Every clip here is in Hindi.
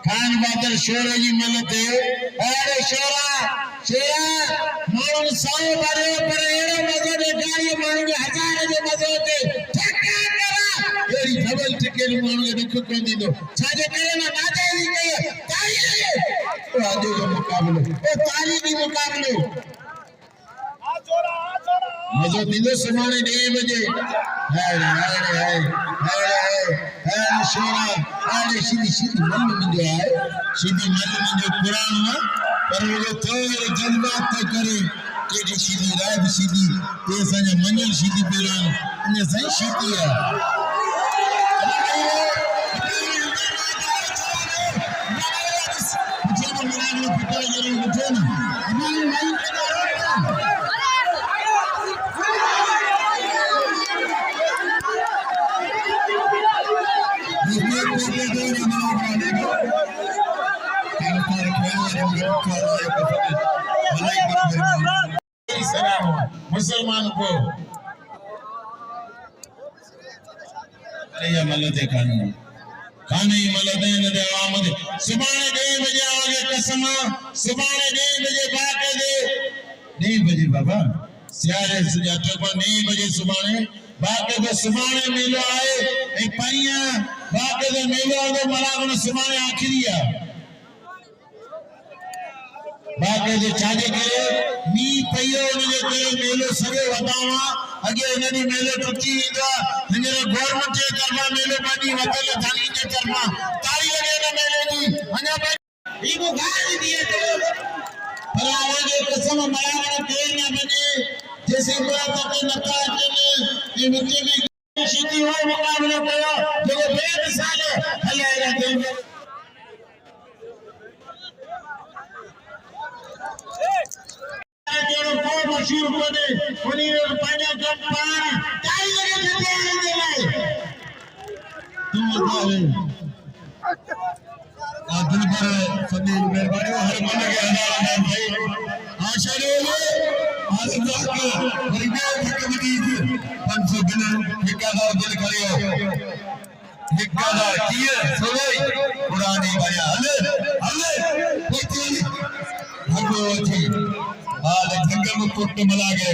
खान बादल शोर जी मलते अरे शोरा शेरा मानू सौ बारे पर एड़ो मजो दे गाड़ी मानू के हजार जो मजो दे ठक्का करा एड़ी डबल टिकट मानू के दुख कोन दीदो छाजे करे ना नाचे ही कहे ताली लगे तो आजो जो मुकाबलो ओ ताली दी मुकाबलो आ जोरा मजो दीदो समाने 9 बजे हाय शोरा आले सीधी मन में जो है सीधी मन में जो कुरान में पर वो थोड़े जज्बात तक करे केडी सीधी रात सीधी ते संग मंजल सीधी पेरान ने सही सीधी है जेनो मिलान पिटा जरूर मुझे ना अभी नहीं मुसलमान को अरे मलते खाने ही मलते न दे आमद सुबाने 2 बजे आगे कसम सुबाने 2 बजे बाके दे 2 बजे बाबा सियारे सुजाते पर 2 बजे सुबाने बाके दे सुबाने मेलो आए ए परिया बाके दे मेलो दे मलागन सुबाने आखिरिया बाके दे छाजे करे नी पयो ने करे मेलो सगे वदावा अगे इननी मेलो टुटी इंदा हिने गवर्नमेंट जे करवा मेलो बानी वतले थानी जे करवा तारी लगे ना मेले नी अना ई को गाली दिए तो पर आवाजे कसम मलागन देर ना बने जैसे बात के नका चले ये मिट्टी में सीधी हो मुकाबला करो जो बेमिसाल हलेरा दिल जो को मशहूर बने कोनी पानी कम पानी ताई लगे जते दे भाई तू बोले दिल पर सभी मेहरबानी हर मन के अंदर भाई आशा रे आज तक गरीबों की कमेटी 500 बिना ठेकेदार दिल करियो ठेकेदार किए सोई पुरानी भैया हले भगवती आज जंगल में कुट मिला गए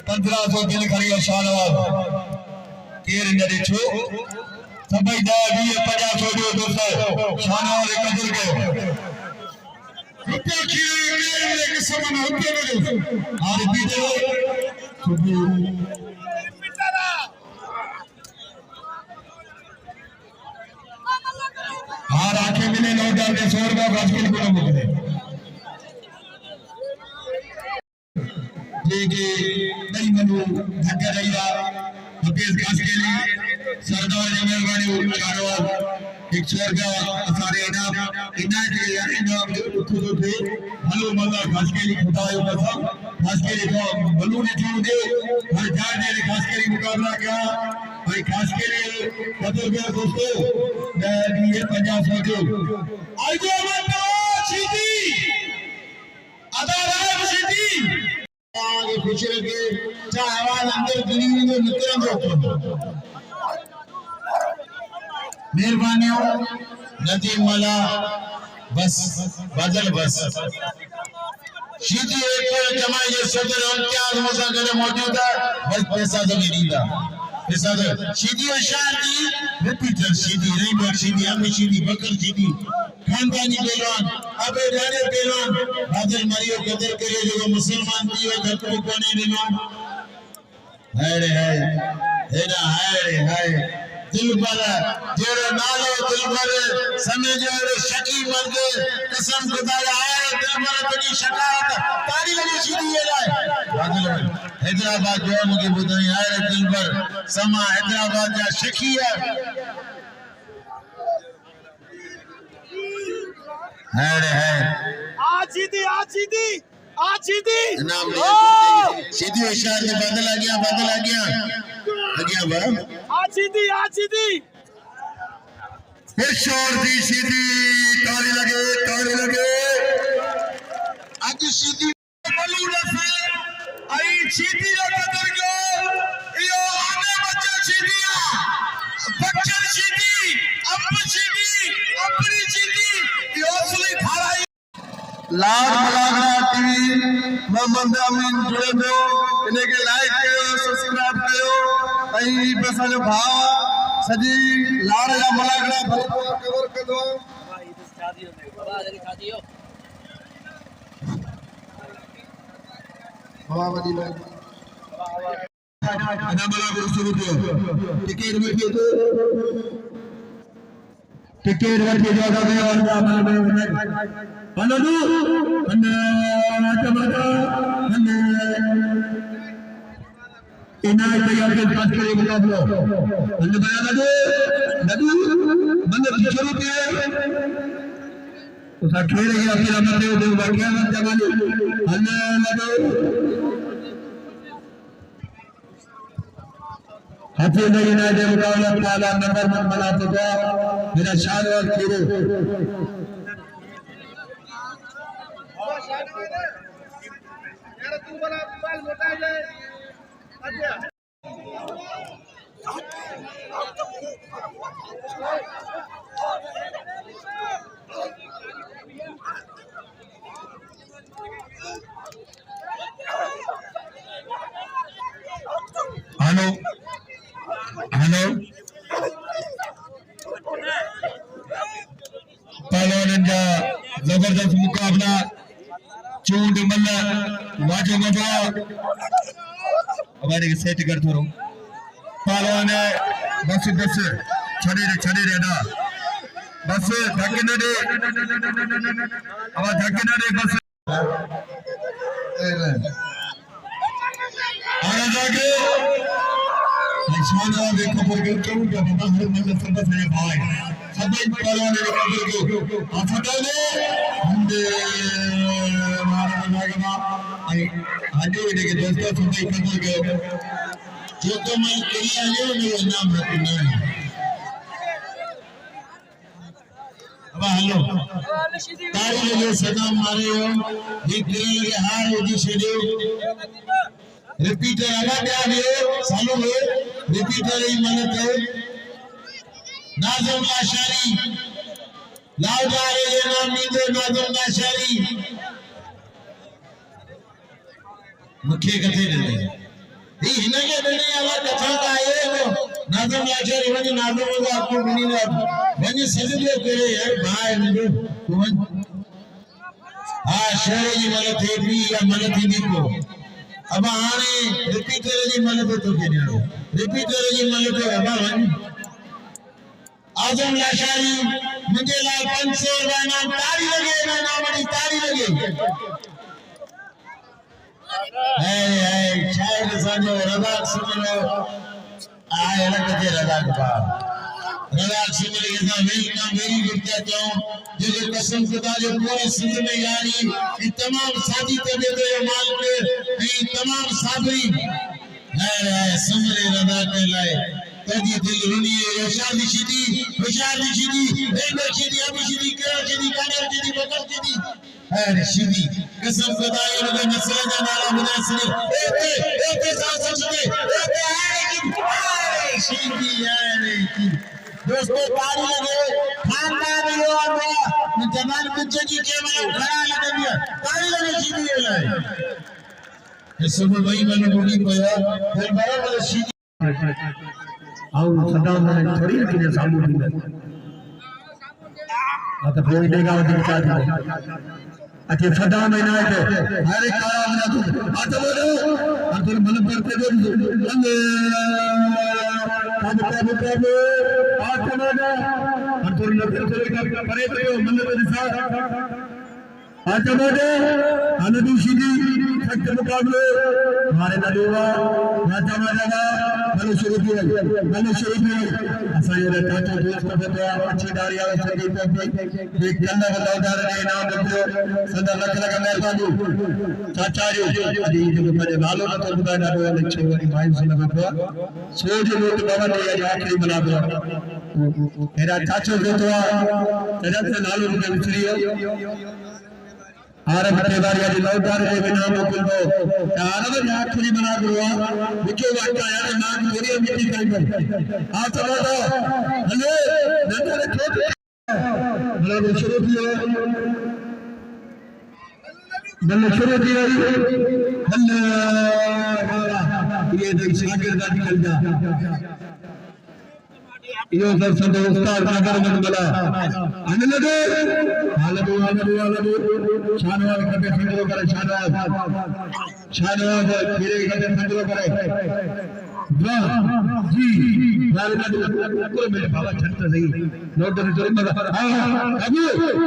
1500 दिन करियो शानवाद केर न दिछो सभई दा 20 50 जो दोस्त शानवाद कदर के रुपया खीरे के समान होते रहे आज बीते सुबह हार आंखें मिले 9 डाल के 100 रुपया बास्केट को मुकदे लेके नहीं मनु धक्का रहीला हफीज खास के लिए सरदार जी मेहरबानी कारवार 100 रुपया सारे इनाम खुद थे हलो मल्ला खास के लिए खुदायो कसम खास के लिए तो बलू ने छोड़ दे हर चार ने खास के लिए मुकाबला किया भाई खास के लिए कदर गया दोस्तों ये 50 दो आइए मत सीधी अदा राय सीधी आगे खुश रखे चाहे आवाज अंदर गिरी हुई तो निकल दो मेहरबानी हो नदीम मला बस बदल बस सीधी एक जमाई जे सदर इम्तियाज मुसाकर मौजूद है बस पैसा तो नहीं दीदा पैसा तो सीधी शादी रिपीटर सीधी रेंबर सीधी अमी सीधी बकर सीधी खानदानी पहलवान अबे राणे पहलवान बादल मरियो कदर करे जो मुसलमान दियो धक्को कोने दिनो हाय हाय दिल पर जेरो नालो दिल पर समय जो शकी मर्द कसम खुदाया है दिल पर तेरी शकात तारी लगी सीधी है बादल हैदराबाद जो मुझे बुधाई है दिल पर समा हैदराबाद जा शकी है आजीदी नाम सीधी होशियार में बादल आ गया बा आजीदी फिर शोर दी सीधी ताली लगे आज सीधी बलू रफे आई सीधी कदर गो यो आने बच्चा सीधी बच्चा सीधी अब सीधी अपनी लाड मलागड़ा टीवी मोहम्मद अमीन जुड़े पियो इन्हें के लाइक कयो सब्सक्राइब कयो ऐं पैसा जो भाव सजी लाड या मलागड़ा भरपूर कवर कदो हवा वडी में अना मलागड़ा शुरू कियो टिकट में कियो टिकट वठी जागा में और Panadu, ina tayar ke पास करे मुकाबला अंदर बया नदू नदू बंदे शुरू किए उसा खेल गया फिर हमने दो वाक्य में जमाने अंदर नदू हाथी नहीं ना दे मुकाबला पहला नंबर मन बनाते थे मेरा शान और खेल तू बड़ा बाल मोटा जाए अच्छा हेलो हेलो पहलवान जा जबरदस्त मुकाबला चूंड मल्ल वाजो मजा हमारे के सेट कर थोरो पहलवान बस छड़े रे ना बस धक्के न दे अब धक्के न दे बस आना जाके निशाना देखो पर के क्यों क्या पता हर मन सब से भाई सब पहलवान ने खबर को आफता ने हमदे आगे के दोस्तों सुनते खबर के जो तो मैं करिया ले मेरा नाम रखना है अब हेलो तारी लगे सदा मारे हो ये गिरे लगे हार होगी शेडियो रिपीटर आवाज आ गए सालो है रिपीटर ही मनत है नाज़म लाशारी लाउदारे ये नाम नींदे नाज़म लाशारी मुख्य कथे दे ये हिनके दने आवाज कथा का आए हो नाज़म लाशारी वने नाज़म को आपको बनी ना वने सजदे करे यार भाई मुझे तुम हां शेर जी मनत है भी या मनत ही नहीं को अब आने रिपीटर जी मनत तो के नहीं रिपीटर जी मनत अब आजम लाशारी मुझे लाल 500 वाना तारी लगे ना नामड़ी तारी लगे है शायद साजो रज़ाक सुनो आए लगते रज़ाक बा रज़ाक सुनो के साथ वेलकम वेरी गुड कहता हूं जो कसम खुदा जो पूरी सिंध में यानी ये तमाम साथी तबे तो माल के ये तमाम साथी है सुमरे रज़ाक लाए तदी दिल रुनी यशाद शिदी बेंदर शिदी अबू शिदी केर शिदी कानर शिदी बकर शिदी है शिदी कसम खुदा ये नस्ल का नारा मुनासिर ए साथ शिदी शिदी यार की दोस्तों तारी लगे खानदान यो हमरा जमान बच्चे की के में खड़ा लगे दिया तारी लगे शिदी लाए ये सब वही मैंने बोली पया फिर बराबर शिदी आउ सदा में थोड़ी किने सामू दी आ तो कोई देगा वो दिन का दी अच्छे सदा में ना है हर एक काम ना तू आ तो बोलो और तुम मन पर पे दो कब आ तो बोलो और तुम नजर से परे पे मन पे दिशा आ तो बोलो अनदी सीधी सख्त मुकाबले हमारे नदीवा राजा महाराजा भले शुरू किया ऐसा ये चाचा दोस्त को बताया अच्छी दारी आवे सदी पे एक गन्ना का लौदार ने नाम लिखो सदा लख मेहरबानी चाचा जी अजी जो मेरे नालो न तो बुदा ना वाले छोरी भाई से लगा तो सोज लोट बाबा ने आज आखिरी बना दो मेरा चाचा जो तो तेरा से नालो ने विचरी आरे बड़े बारिया जी लौदार के बिना मुकुल दो आरे में आखिरी बना दो विचो वाटा यार नाम थोड़ी मिट्टी कहीं पर आ चलो तो हेलो नंबर छोटे हेलो शुरू किया बल्ले शुरू थी वही बल्ले ये तो शागिर्द निकल जा यो सर संत उस्ताद नगर मन बला अनलदे हालदू शानवाद कटे संजो करे शानवाद खीरे कटे संजो करे वाह जी वालदू को मेरे बाबा छत सही नोट तो चोरी मत हां अबू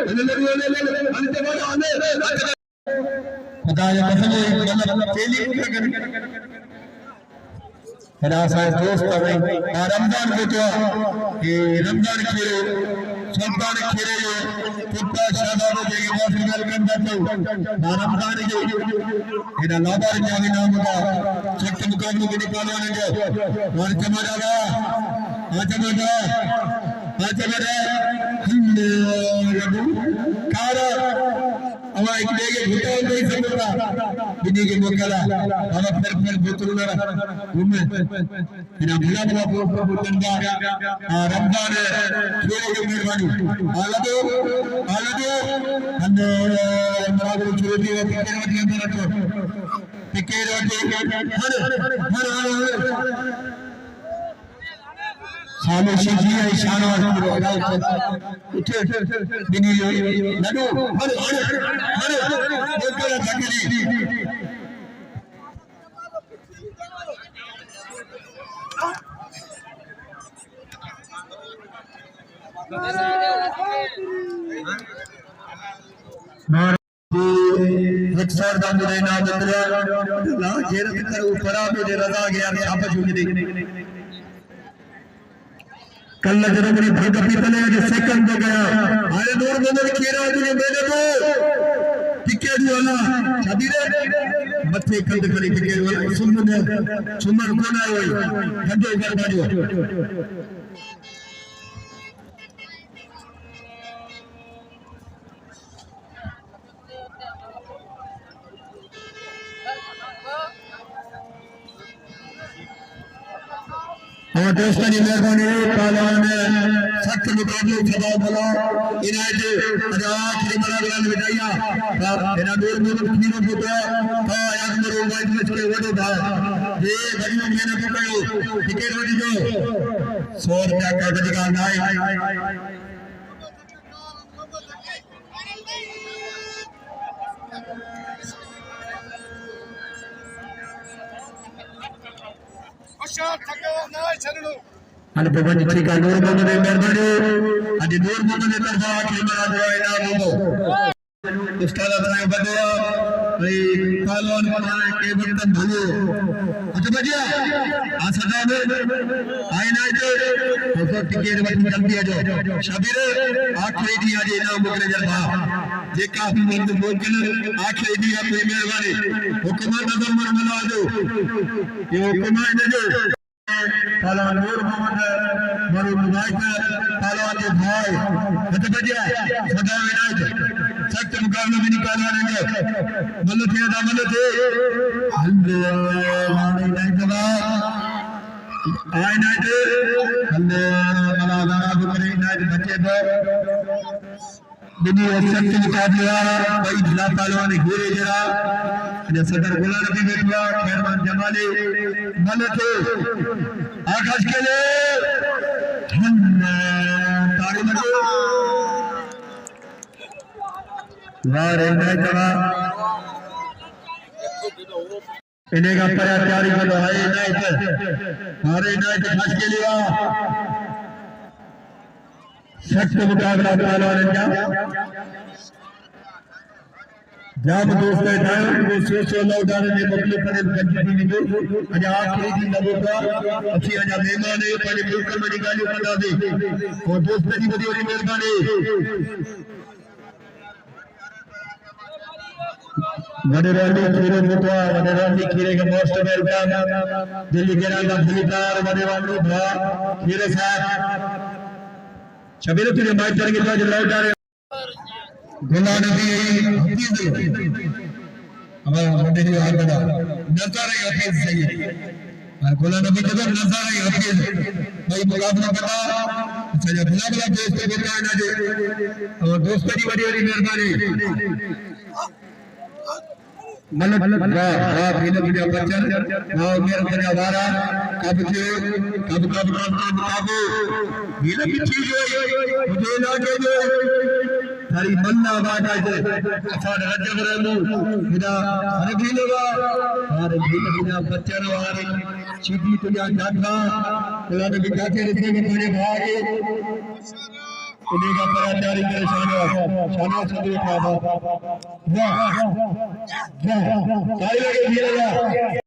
अनलदू अंते बोलो आने खुदा ये कसम मतलब चेली को कर मेरा साथ दोस्त है रमजान को जो ये रमजान खीरे सुल्तान खीरे जो पुट्टा शादा को देगी मौसम में अंदर तो रमजान के इधर लादार जावी नाम का चक्कर मुकाबले के निकालने के और चमड़ा कारा अवा एक लेके भूता नहीं सकता बिनी के मोकला अवा फिर बोतल ना घूमे बिना भूला बना बोतंदा रमजान खेले के मेहरबानी आलदो हमने मरागो छोड़ी है टिके अंदर रखो टिके हर खामोशी जी है शानवाद उठे बिनी नडो हर बोतल धकेली अक्सर दा मुझे ना बदला ना जेरत कर ऊपर आ मेरे रजा गया छाप छुके दे कल जरा मेरी भग पीतले जो सेकंड हो गया आए दूर में खेरा तुझे मेरे को टिकट वाला छबीरे मथे कंद करी टिकट वाला सुमर कोन आयो धंधो कर बाजो और दोस्तों की मेहरबानी पहलवान सख्त मुकाबले खड़ा बोला इनायत आखिरी मरागलान बिठाइया इना दूर में खीरो पुत्र था याद मरो वाइट मैच के वडो था ये घड़ियों मैंने पकड़ो टिकट वडी जो 100 रुपया का अधिकार नाय अने भगवान जी का नूर मोहम्मद मेहरबानी अने नूर मोहम्मद तरफा आखिरी मरा दुआ इनाम हो उस्ताद बनाए बदवा भाई पहलवान बनाए के बर्तन धुलो अच्छा बजिया आ सदा में आए ना तो टिकट वठी जल्दी आ जाओ शबीर आखिरी दी आज इनाम मुकरे जलवा जे काफी मंद मोकल आखिरी दी अपनी मेहरबानी हुक्म नजर मन मिला दो ये हुक्म दे दो पहलवान नूर मोहम्मद मरू मुबारक पहलवान के भाई अच्छा बजिया सदा विनायक सख्त मुकाबले में निकालवा देंगे मल्ल थे अल्लाह माने नहीं दबा आए नाइट अल्लाह मलाना बुकरी नाइट बच्चे दो बिनी सख्त मुकाबला भाई ढिला पहलवान हीरे जरा ने सदर गुलाम नबी बैठा खैरमान जमाली मल्ल थे आकाश के लिए ताड़ी लगे वारे नाइट दबा इन्हें का पर तैयारी को हाय नाइट हारे नाइट खास के लिए सख्त मुकाबला पहलवान जाम दोस्त है वो सोचो लौटाने ने मुकले करे कंटिन्यू में अज आखिरी दिन लगो का अच्छी अज मेहमान है पानी मुल्क में निकालियो बता दे और दोस्त की बड़ी बड़ी मेहरबानी वडेरानी खीरे मुतवा वडेरानी खीरे के मोस्ट वेलकम दिल्ली के राजा दिलीदार वडेरानी भा खीरे साहब शबीर तुझे माइक करके तो लौट आ रहे गुलाम नबी हफीज अब बड़े जो हाल बना नजारा हफीज सही है और गुलाम नबी जब नजारा हफीज भाई मुकाबला बता अच्छा जब भला भला दोस्त को बताया ना जे और दोस्त की बड़ी बड़ी मेहरबानी मतलब वाह बिना बिना बच्चन वाह मेरा बना वारा कब बिना पिछी जो मुझे ना के जो थारी मन्ना बात है अफाद रजब रहमू बिना हर बिना बिना बच्चन वारे सीधी तुझा जाता तुला ने बिना के रखने में बड़े भागे उन्हें का पराचारी करे शाना सदे का वाह वाह ताली लगे